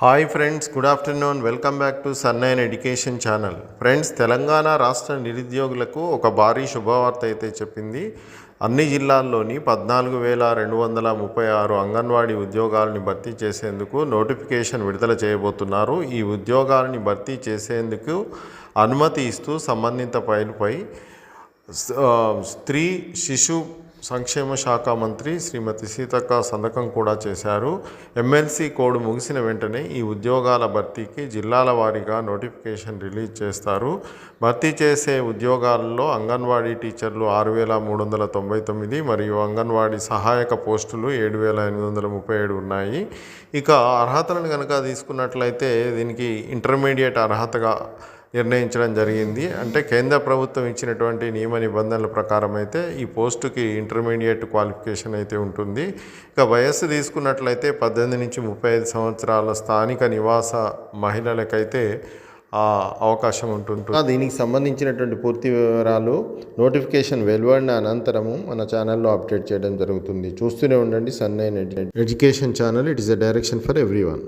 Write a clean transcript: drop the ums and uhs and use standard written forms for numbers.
Hi friends, good afternoon. Welcome back to సన్నైన్ education channel. Friends, Telangana రాష్ట్ర నిరుద్యోగులకు ఒక భారీ శుభవార్త అయితే చెప్పింది. అన్ని జిల్లాల్లోని 14,236 అంగన్వాడీ ఉద్యోగాలని భర్తీ చేసేందుకు నోటిఫికేషన్ విడుదల చేయబోతున్నారు. ఈ ఉద్యోగాలని భర్తీ చేసేందుకు అనుమతి ఇస్తూ సంబంధిత ఫైలుపై స్త్రీ శిశు సంక్షేమ శాఖ మంత్రి శ్రీమతి సీతక్క సంతకం కూడా చేశారు. ఎమ్మెల్సీ కోడ్ ముగిసిన వెంటనే ఈ ఉద్యోగాల భర్తీకి జిల్లాల వారీగా నోటిఫికేషన్ రిలీజ్ చేస్తారు. భర్తీ చేసే ఉద్యోగాల్లో అంగన్వాడీ టీచర్లు 6,399 మరియు అంగన్వాడీ సహాయక పోస్టులు 7,837 ఉన్నాయి. ఇక అర్హతలను కనుక తీసుకున్నట్లయితే దీనికి ఇంటర్మీడియట్ అర్హతగా నిర్ణయించడం జరిగింది. అంటే కేంద్ర ప్రభుత్వం ఇచ్చినటువంటి నియమ నిబంధనల ప్రకారం అయితే ఈ పోస్టుకి ఇంటర్మీడియట్ క్వాలిఫికేషన్ అయితే ఉంటుంది. ఇక వయస్సు తీసుకున్నట్లయితే 18 నుంచి 35 సంవత్సరాల స్థానిక నివాస మహిళలకైతే అవకాశం ఉంటుంది. దీనికి సంబంధించినటువంటి పూర్తి వివరాలు నోటిఫికేషన్ వెలువడిన అనంతరము మన ఛానల్లో అప్డేట్ చేయడం జరుగుతుంది. చూస్తూనే ఉండండి సన్నైన్ education channel. It is a direction for everyone.